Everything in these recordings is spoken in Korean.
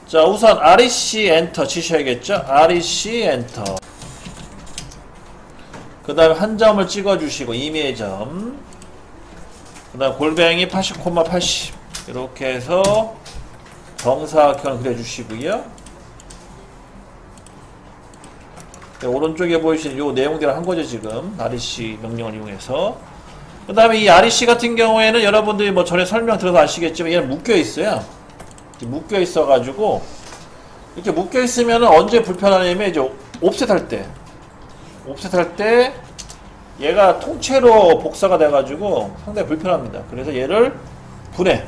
자, 우선 REC 엔터 치셔야겠죠? REC 엔터. 그 다음에 한 점을 찍어주시고, 임의점. 그 다음 골뱅이 80,80. 이렇게 해서 정사각형을 그려주시고요. 네, 오른쪽에 보이시는 요 내용들을 한 거죠, 지금. REC 명령을 이용해서. 그 다음에 이 REC 같은 경우에는 여러분들이 뭐 전에 설명 들어서 아시겠지만 얘는 묶여 있어요. 묶여 있어가지고, 이렇게 묶여 있으면 언제 불편하냐면 이제 옵셋 할 때, 얘가 통째로 복사가 돼가지고 상당히 불편합니다. 그래서 얘를 분해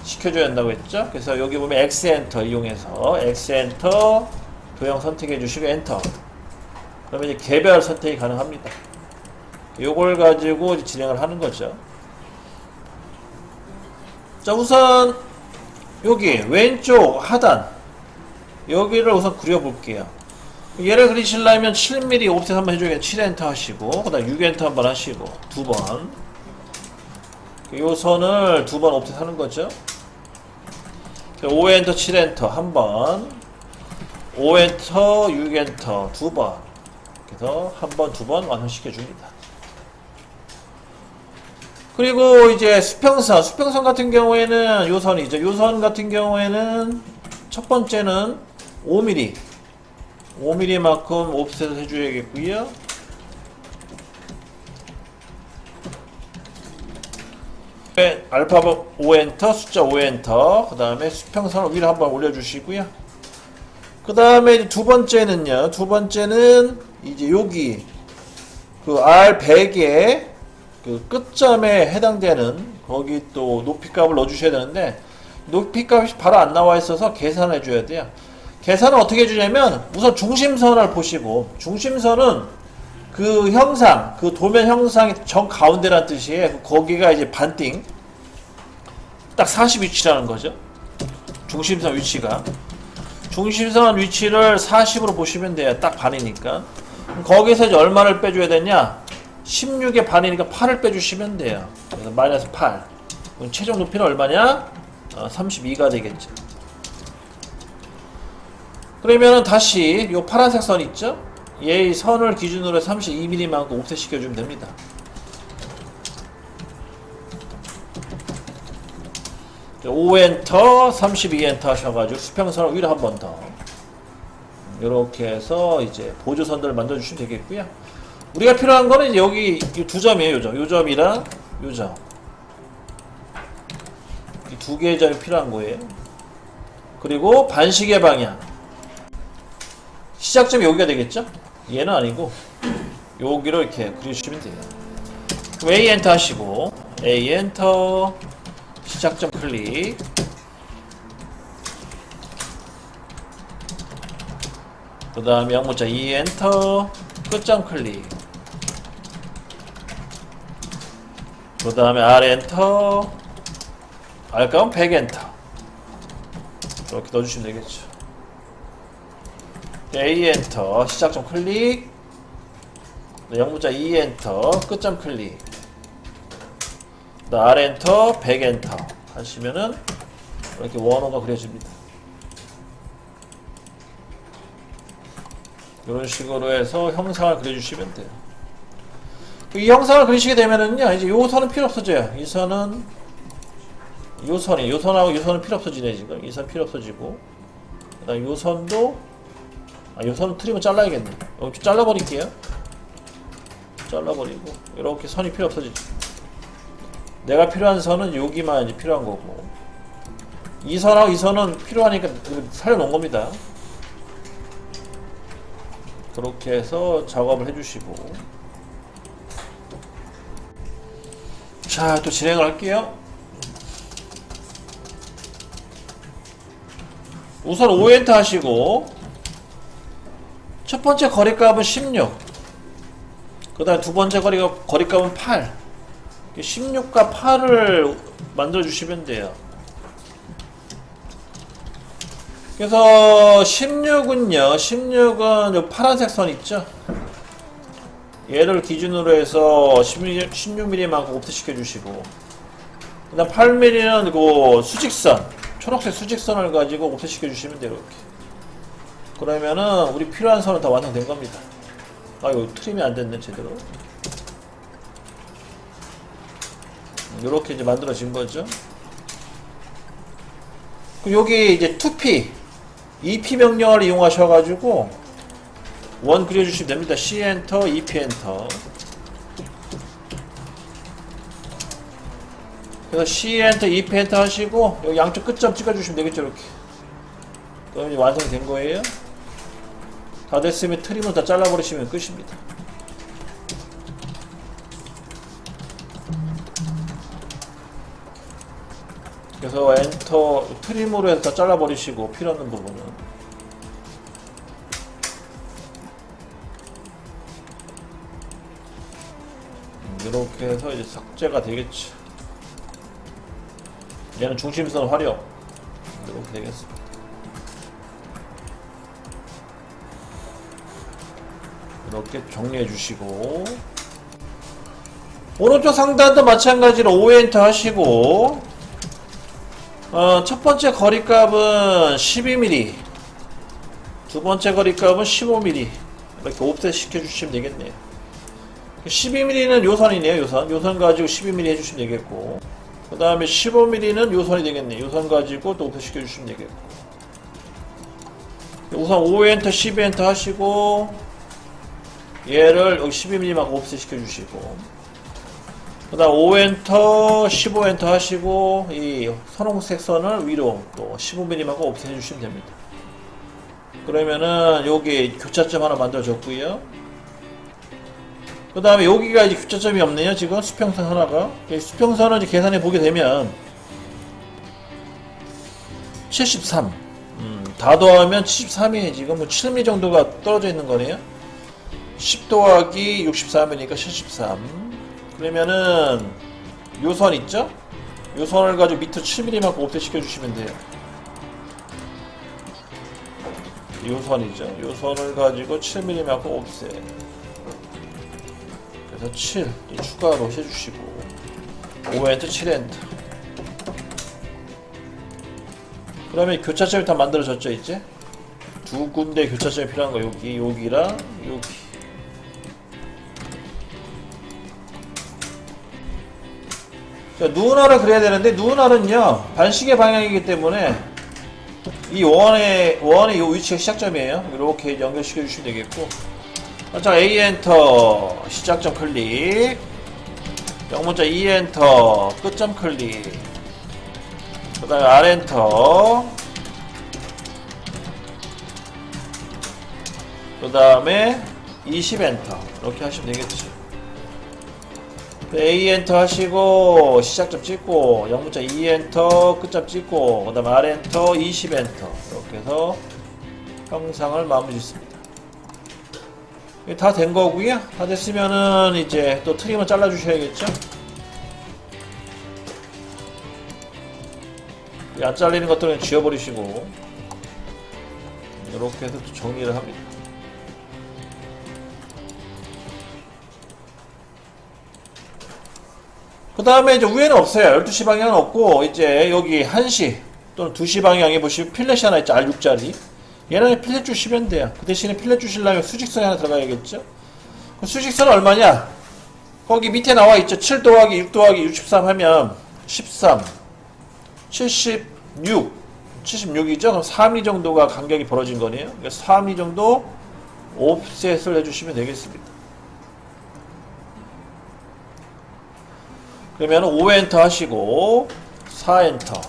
시켜줘야 한다고 했죠. 그래서 여기 보면 X 엔터 이용해서 X 엔터 도형 선택해 주시고 엔터. 그러면 이제 개별 선택이 가능합니다. 요걸 가지고 이제 진행을 하는 거죠. 자, 우선 여기 왼쪽 하단 여기를 우선 그려볼게요. 얘를 그리시려면 7mm 옵셋 한번 해줘야겠네. 7엔터 하시고 그 다음 6엔터 한번 하시고 두번 요 선을 두 번 옵셋 하는 거죠. 5엔터 7엔터 한번 5엔터 6엔터 두번 그래서 한 번 두 번 완성시켜 줍니다. 그리고 이제 수평선 같은 경우에는 요 선이죠. 요 선 같은 경우에는 첫 번째는 5mm만큼 옵셋을 해줘야겠고요. 알파 5엔터, 숫자 5엔터, 그 다음에 수평선을 위로 한번 올려주시고요. 그 다음에 두 번째는요. 두 번째는 이제 여기 그 R100의 그 끝점에 해당되는 거기 또 높이값을 넣어주셔야 되는데 높이값이 바로 안 나와 있어서 계산해 줘야 돼요. 계산을 어떻게 해주냐면 우선 중심선을 보시고 중심선은 그 형상, 그 도면 형상의 정 가운데란 뜻이에요. 거기가 이제 반띵 딱 40 위치라는 거죠. 중심선 위치가 중심선 위치를 40으로 보시면 돼요. 딱 반이니까. 거기서 이제 얼마를 빼줘야 되냐? 16의 반이니까 8을 빼주시면 돼요. 그래서 마이너스 8. 그럼 최종 높이는 얼마냐? 32가 되겠죠. 그러면은 다시 요 파란색 선 있죠? 얘의 선을 기준으로 32mm만큼 옵셋 시켜주면 됩니다. 자, 5엔터, 32엔터 하셔가지고 수평선을 위로 한 번 더. 이렇게 해서 이제 보조선들을 만들어주시면 되겠고요. 우리가 필요한 거는 이제 여기 두 점이에요. 요 점이랑 요 점. 이 두 개의 점이 필요한 거예요. 그리고 반시계 방향. 시작점이 여기가 되겠죠? 얘는 아니고 여기로 이렇게 그려주시면 돼요. A 엔터 하시고 A 엔터 시작점 클릭 그 다음에 영문자 E 엔터 끝점 클릭 그 다음에 R 엔터 R값은 100 엔터 이렇게 넣어주시면 되겠죠. A 엔터 시작점 클릭 영문자 E 엔터 끝점 클릭 R 엔터 100 엔터 하시면은 이렇게 원호가 그려집니다. 이런 식으로 해서 형상을 그려주시면 돼요. 이 형상을 그리시게 되면은요 이제 요 선은 필요 없어져요. 이 선은 요 선하고 요 선은 필요 없어지네. 지금 이 선 필요 없어지고 그 다음 요 선도 요 선은 트림을 잘라야겠네. 이렇게 잘라버릴게요. 잘라버리고 이렇게 선이 필요 없어지죠. 내가 필요한 선은 여기만 이제 필요한 거고 이 선하고 이 선은 필요하니까 살려놓은 겁니다. 그렇게 해서 작업을 해주시고 자, 또 진행을 할게요. 우선 5엔터 하시고 첫 번째 거리값은 16 그 다음 두 번째 거리값은 8 16과 8을 만들어 주시면 돼요. 그래서 16은 요 파란색 선 있죠? 얘를 기준으로 해서 16mm만큼 옵셋 시켜주시고 그 다음 8mm는 그 수직선 초록색 수직선을 가지고 옵셋시켜 주시면 돼요. 이렇게. 그러면은 우리 필요한 선은 다 완성된 겁니다. 아, 이거 트림이 안 됐네 제대로. 이렇게 이제 만들어진 거죠. 여기 이제 2P, 2P 명령을 이용하셔가지고 원 그려주시면 됩니다. C 엔터, 2P 엔터. 그래서 C 엔터, 2P 엔터 하시고 여기 양쪽 끝점 찍어주시면 되겠죠. 이렇게. 그럼 이제 완성이 된 거예요. 다 됐으면 트림을 다 잘라버리시면 끝입니다. 그래서 엔터, 트림으로 해서 다 잘라버리시고 필요 없는 부분은 이렇게 해서 이제 삭제가 되겠죠. 얘는 중심선 활용 이렇게 되겠습니다. 이렇게 정리해 주시고 오른쪽 상단도 마찬가지로 OEN터 하시고 첫 번째 거리값은 12mm, 두 번째 거리값은 15mm 이렇게 옵셋 시켜주시면 되겠네요. 12mm는 요선이네요. 요선 가지고 12mm 해주시면 되겠고, 그 다음에 15mm는 요선이 되겠네요. 요선 가지고 또 옵셋 시켜주시면 되겠고, 우선 5엔터 12엔터 하시고 얘를 여기 12mm만 옵셋 시켜주시고, 그 다음 5엔터 15엔터 하시고 이 선홍색 선을 위로 또 15mm만 옵셋 해주시면 됩니다. 그러면은 여기 교차점 하나 만들어졌고요. 그 다음에 여기가 이제 교차점이 없네요. 지금 수평선 하나가. 수평선을 이제 계산해 보게 되면 73, 다 더하면 73이 지금 뭐 7mm 정도가 떨어져 있는 거네요. 10 더하기 63이니까 73. 그러면은 요선 있죠? 요선을 가지고 밑으로 7mm만큼 옵셋 시켜주시면 돼요. 요선이죠. 요선을 가지고 7mm만큼 옵셋. 그래서 7 추가로 해주시고 5엔터 7엔터. 그러면 교차점이 다 만들어졌죠. 이제 두 군데 교차점이 필요한 거 여기랑 여기. 누은알을 그려야 되는데 누은알은요 반시계 방향이기 때문에 이 원의 이 위치가 시작점이에요. 이렇게 연결시켜 주시면 되겠고, 자 A 엔터 시작점 클릭, 영문자 E 엔터 끝점 클릭, 그 다음에 R 엔터, 그 다음에 20 엔터 이렇게 하시면 되겠죠. A 엔터 하시고 시작점 찍고 영문자 E 엔터 끝점 찍고 그 다음에 R 엔터 20 엔터 이렇게 해서 형상을 마무리 짓습니다. 다 된 거고요. 다 됐으면은 이제 또 트림을 잘라 주셔야겠죠. 안 잘리는 것들은 지워버리시고 이렇게 해서 또 정리를 합니다. 그 다음에 이제 위에는 없어요. 12시 방향은 없고, 이제 여기 1시 또는 2시 방향에 보시면 필렛이 하나 있죠. R6짜리. 얘는 필렛 주시면 돼요. 그 대신에 필렛 주시려면 수직선이 하나 들어가야겠죠. 그 수직선은 얼마냐? 거기 밑에 나와 있죠. 7 더하기 6 더하기 63 하면 13, 76, 76이죠. 그럼 3mm 정도가 간격이 벌어진 거네요. 그러니까 3mm 정도 옵셋을 해주시면 되겠습니다. 그러면 5엔터 하시고 4엔터,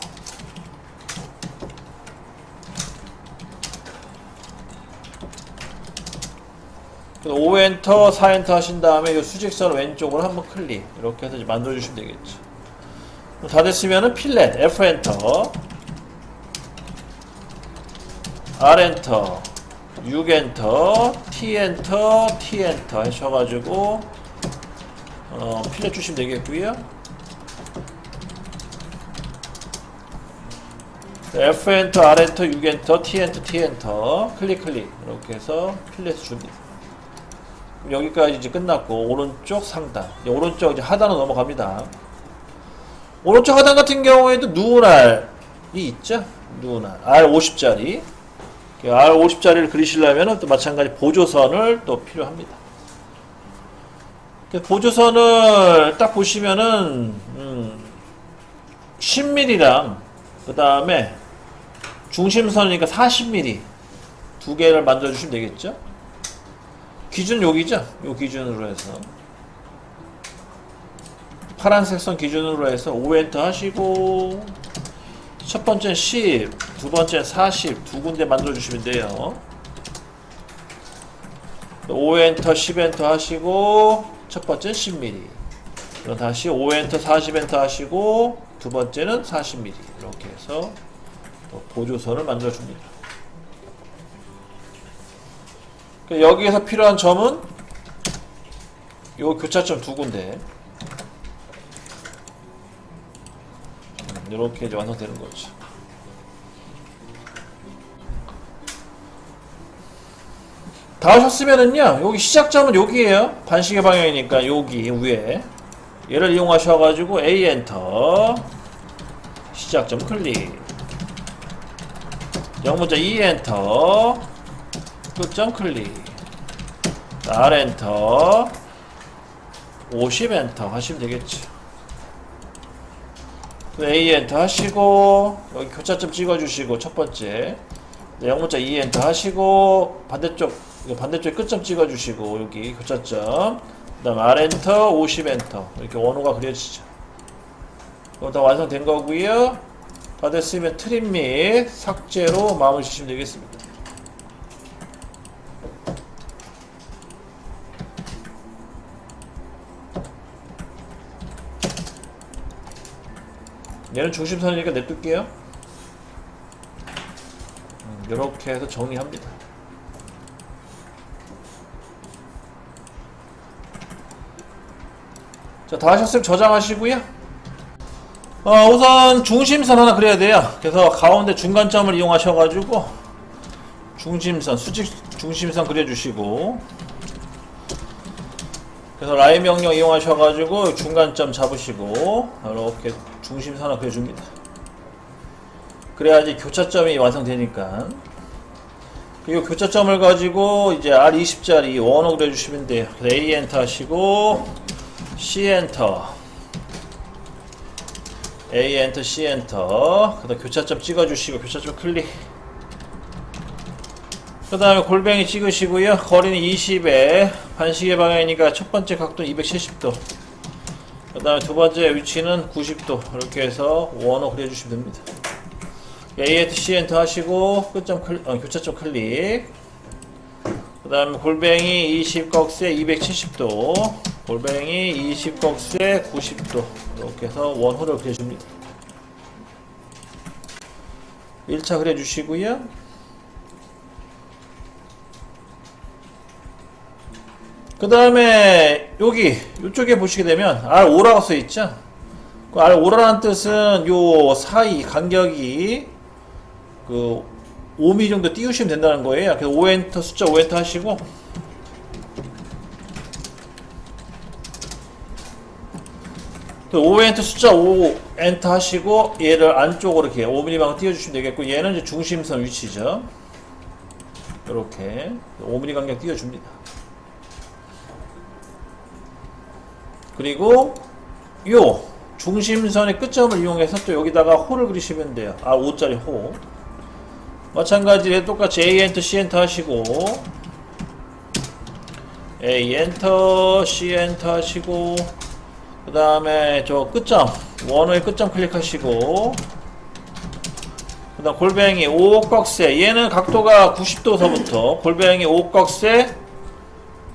그래서 5엔터 4엔터 하신 다음에 이 수직선 왼쪽으로 한번 클릭 이렇게 해서 만들어 주시면 되겠죠. 다 됐으면은 필렛 F엔터, R엔터, 6엔터, T엔터, T엔터 하셔가지고 필렛 주시면 되겠고요. F엔터, R엔터, 6엔터, T엔터, T엔터 클릭 이렇게 해서 필렛 줍니다. 여기까지 이제 끝났고, 오른쪽 상단, 오른쪽 이제 하단으로 넘어갑니다. 오른쪽 하단 같은 경우에도 누운알 있죠? 누구나 R50짜리 R50짜리를 그리시려면 또 마찬가지 보조선을 또 필요합니다. 보조선을 딱 보시면은 10mm랑 그 다음에 중심선이니까 40mm 두 개를 만들어 주시면 되겠죠. 기준 여기죠. 요 기준으로 해서 파란색 선 기준으로 해서 5엔터 하시고 첫 번째는 10, 두 번째는 40 두 군데 만들어 주시면 돼요. 5엔터, 10엔터 하시고 첫 번째는 10mm. 그럼 다시 5엔터, 40엔터 하시고 두 번째는 40mm. 이렇게 해서 또 보조선을 만들어 줍니다. 여기에서 필요한 점은 요 교차점 두 군데. 이렇게 이제 완성되는 거죠. 다 하셨으면은요, 여기 시작점은 여기에요. 반시계 방향이니까 여기 위에 얘를 이용하셔가지고 A 엔터 시작점 클릭 영문자 E 엔터 끝점 클릭 R 엔터 50 엔터 하시면 되겠죠. A 엔터 하시고 여기 교차점 찍어주시고 첫 번째 영문자 E 엔터 하시고 반대쪽 끝점 찍어주시고 여기 교차점 그 다음 R 엔터 50 엔터 이렇게 원호가 그려지죠. 그럼 다 완성된 거고요. 다 됐으면 트림 및 삭제로 마무리 주시면 되겠습니다. 얘는 중심선이니까 냅둘게요. 이렇게 해서 정리합니다. 자, 다 하셨으면 저장하시고요. 우선 중심선 하나 그려야 돼요. 그래서 가운데 중간점을 이용하셔가지고 중심선, 수직 중심선 그려주시고 그래서 라인 명령 이용하셔가지고 중간점 잡으시고 이렇게 중심선을 그려줍니다. 그래야지 교차점이 완성되니까. 그리고 교차점을 가지고 이제 R20짜리 원호 그려주시면 돼요. 그래서 A 엔터 하시고 C 엔터 A 엔터 C 엔터 그 다음 교차점 찍어주시고 교차점 클릭 그 다음에 골뱅이 찍으시고요. 거리는 20에 반시계 방향이니까 첫 번째 각도는 270도 그 다음에 두 번째 위치는 90도 이렇게 해서 원호 그려주시면 됩니다. A 엔터 C 엔터 하시고 끝점 교차점 클릭 그 다음에 골뱅이 20꺽쇠 270도 골뱅이 20꺽쇠 90도 이렇게 해서 원호를 그려줍니다. 1차 그려주시고요. 그 다음에 여기 이쪽에 보시게 되면 R5라고 써있죠. 그 R5라는 뜻은 요 사이 간격이 그 5mm 정도 띄우시면 된다는 거예요. 그래서 5엔터 숫자 5엔터 하시고 그 5엔터 숫자 5엔터 하시고 얘를 안쪽으로 이렇게 5mm 방향 띄워주시면 되겠고 얘는 이제 중심선 위치죠. 이렇게 5mm 간격 띄워줍니다. 그리고 요 중심선의 끝점을 이용해서 또 여기다가 호를 그리시면 돼요. 5짜리 호. 마찬가지로 똑같이 A 엔터 C 엔터 하시고 A 엔터 C 엔터 하시고 그 다음에 저 끝점 원호의 끝점 클릭하시고 그 다음 골뱅이 5꺽쇠 얘는 각도가 90도서부터 골뱅이 5꺽쇠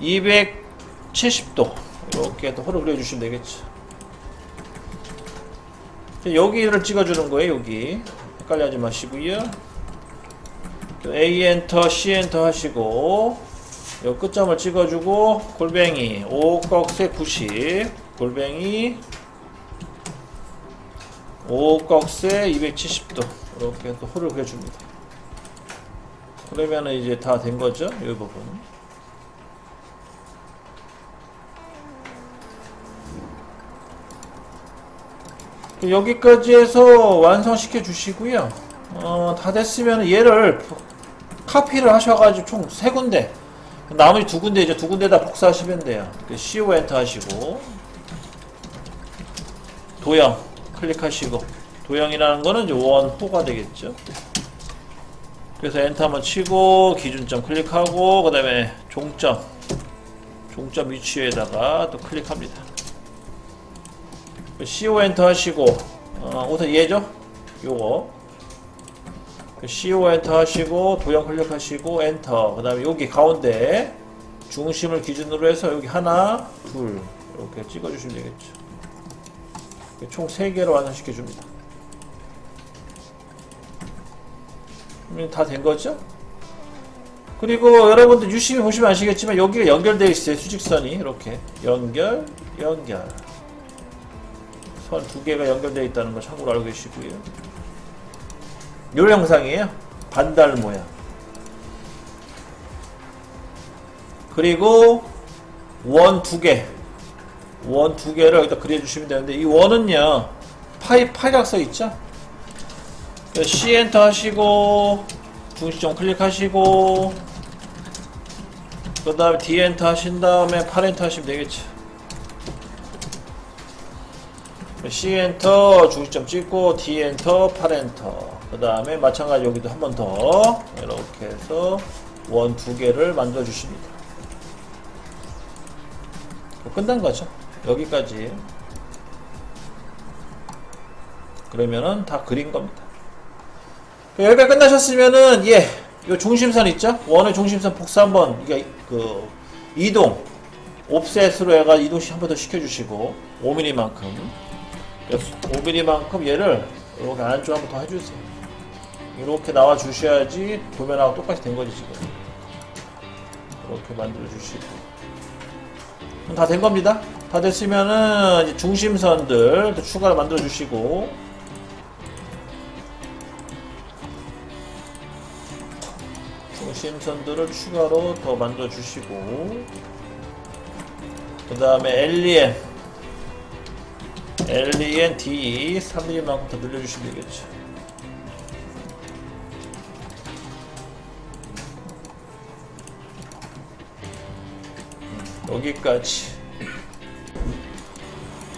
270도 이렇게 또 호를 그려주시면 되겠죠. 여기를 찍어주는 거예요. 여기 헷갈려 하지 마시고요. A 엔터 C 엔터 하시고 요 끝점을 찍어주고 골뱅이 5꺽쇠 90 골뱅이 5꺽쇠 270도 이렇게 또 호를 그려줍니다. 그러면은 이제 다 된 거죠. 이 부분. 여기까지 해서 완성시켜 주시고요. 다 됐으면 얘를 카피를 하셔가지고 총 3군데, 나머지 2군데 이제 2군데다 복사하시면 돼요. CO 엔터 하시고 도형 클릭하시고, 도형이라는 거는 이제 원호가 되겠죠. 그래서 엔터 한번 치고 기준점 클릭하고 그 다음에 종점 위치에다가 또 클릭합니다. CO 엔터 하시고 우선 얘죠. 요거 CO 엔터 하시고 도형 클릭하시고 엔터, 그 다음에 여기 가운데 중심을 기준으로 해서 여기 하나 둘 이렇게 찍어주시면 되겠죠. 총 3개로 완성시켜 줍니다. 그러면 다 된 거죠? 그리고 여러분들 유심히 보시면 아시겠지만 여기가 연결되어 있어요. 수직선이 이렇게 연결 선 2개가 연결되어 있다는 거 참고로 알고 계시고요. 요 영상이에요. 반달 모양. 그리고 원 2개를 여기다 그려주시면 되는데, 이 원은요 파이각서 있죠? C 엔터 하시고 중시점 클릭하시고 그 다음에 D 엔터 하신 다음에 8 엔터 하시면 되겠죠. C 엔터 중시점 찍고 D 엔터 8 엔터, 그 다음에 마찬가지 여기도 한 번 더 이렇게 해서 원 2개를 만들어 주십니다. 끝난 거죠. 여기까지. 그러면은 다 그린 겁니다. 여기까지 끝나셨으면은 요 중심선 있죠? 원의 중심선 복사 한번, 이게 이동 옵셋으로 해가 이동시 한 번 더 시켜주시고 5mm만큼 5mm만큼 얘를 이렇게 안쪽 한번 더 해주세요. 이렇게 나와 주셔야지 도면하고 똑같이 된 거지 지금. 이렇게 만들어 주시고 다 된 겁니다. 다 됐으면은 이제 중심선들 또 추가로 만들어 주시고, 중심선들을 추가로 더 만들어 주시고, 그 다음에 LEN D 3mm만큼 더 늘려주시면 되겠죠. 여기까지.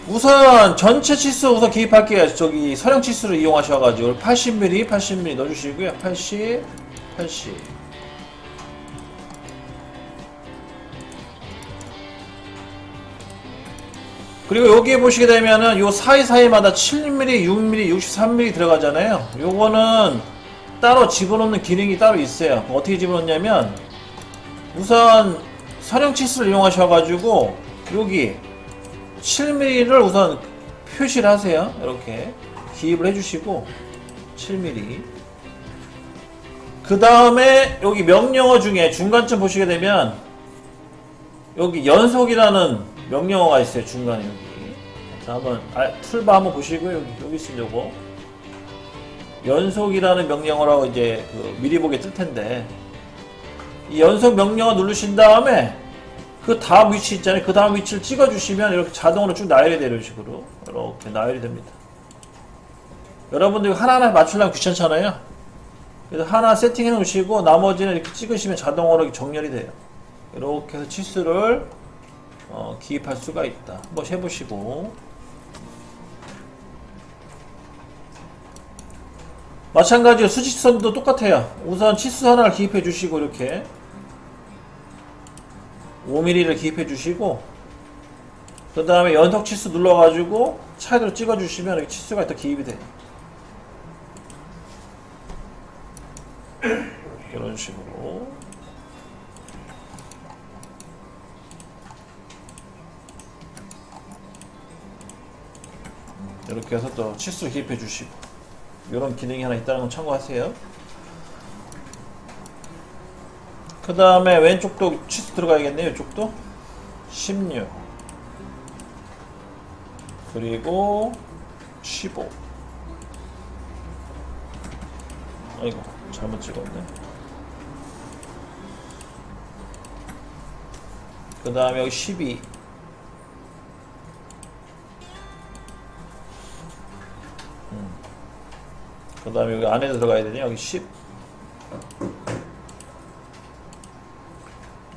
우선 전체 치수 우선 기입할게요. 저기 서령 치수를 이용하셔가지고 80mm 넣어주시고요. 80. 그리고 여기에 보시게 되면은 요 사이사이마다 7mm, 6mm, 63mm 들어가잖아요. 요거는 따로 집어넣는 기능이 따로 있어요. 어떻게 집어넣냐면 우선 서령 치수를 이용하셔가지고 여기 7mm를 우선 표시를 하세요. 이렇게 기입을 해주시고 7mm. 그 다음에 여기 명령어 중에 중간쯤 보시게 되면 여기 연속이라는 명령어가 있어요. 중간에 여기. 자, 한번 툴바 한번 보시고요. 여기 있으면 요거 연속이라는 명령어라고 이제 미리 보게 뜰 텐데, 이 연속 명령어 누르신 다음에 그 다음 위치 있잖아요. 그 다음 위치를 찍어주시면 이렇게 자동으로 쭉 나열이 되는 식으로 이렇게 나열이 됩니다. 여러분들 하나하나 맞추려면 귀찮잖아요. 그래서 하나 세팅해 놓으시고 나머지는 이렇게 찍으시면 자동으로 정렬이 돼요. 이렇게 해서 치수를 기입할 수가 있다. 한번 해보시고, 마찬가지로 수직선도 똑같아요. 우선 치수 하나를 기입해 주시고 이렇게 5mm를 기입해 주시고, 그 다음에 연속 치수 눌러가지고 차이로 찍어주시면 이렇게 치수가 더 기입이 돼요. 이런 식으로. 이렇게 해서 또 치수 기입해 주시고, 이런 기능이 하나 있다는 건 참고하세요. 그 다음에 왼쪽도 치수 들어가야겠네요. 이쪽도 16 그리고 15. 아이고 잘못 찍었네. 그 다음에 여기 12 그 다음에 여기 안에 들어가야 되냐? 여기 10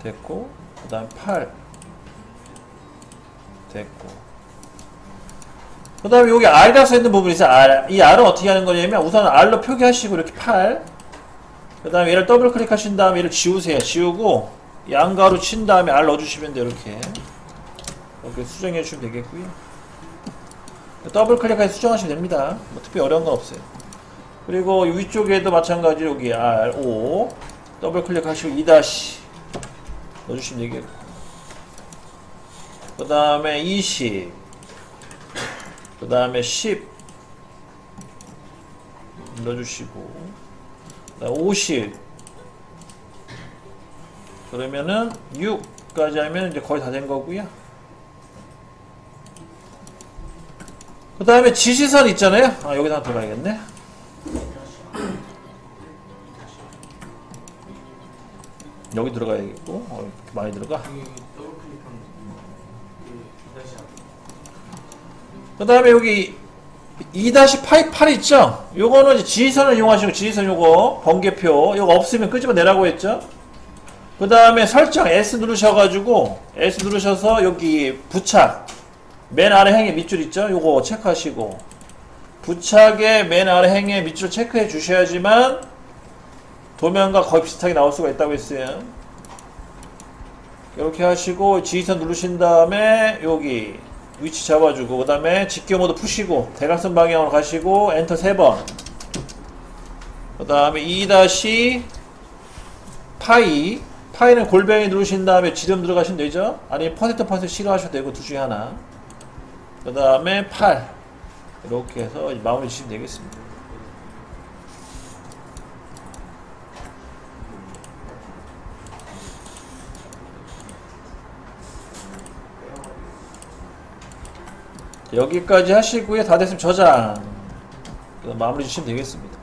됐고, 그 다음 8 됐고, 그 다음에 여기 R이라고 써있는 부분이 있어요. R. 이 R은 어떻게 하는 거냐면 우선 R로 표기하시고 이렇게 8, 그 다음에 얘를 더블 클릭하신 다음에 얘를 지우세요. 지우고 양가로 친 다음에 R 넣어주시면 돼요. 이렇게 수정해 주시면 되겠고요. 더블 클릭해서 수정하시면 됩니다. 뭐 특별히 어려운 건 없어요. 그리고 위쪽에도 마찬가지로 여기 R5 더블 클릭하시고 2- 넣어주시면 되겠고, 그 다음에 20, 그 다음에 10 넣어주시고, 그 다음에 50, 그러면은 6까지 하면 이제 거의 다 된 거고요. 그 다음에 지시선 있잖아요. 아, 여기다 들어가야겠네. 여기 들어가야겠고, 이렇게 많이 들어가. 그 다음에 여기 2-8 있죠? 요거는 이제 지시선을 이용하시고, 지시선 요거 번개표 요거 없으면 끄집어내라고 했죠? 그 다음에 설정 S 누르셔가지고, S 누르셔서 여기 부착 맨 아래 행의 밑줄 있죠? 요거 체크하시고, 부착의 맨 아래 행의 밑줄 체크해 주셔야지만 도면과 거의 비슷하게 나올 수가 있다고 했어요. 이렇게 하시고 지시선 누르신 다음에 여기 위치 잡아주고, 그 다음에 직교 모드 푸시고 대각선 방향으로 가시고 엔터 3번, 그 다음에 2- 파이는 골뱅이 누르신 다음에 지름 들어가시면 되죠? 아니면 퍼센트 싫어하셔도 되고, 둘 중에 하나. 그 다음에 8 이렇게 해서 마무리 지시면 되겠습니다. 여기까지 하시고요. 다 됐으면 저장, 마무리 주시면 되겠습니다.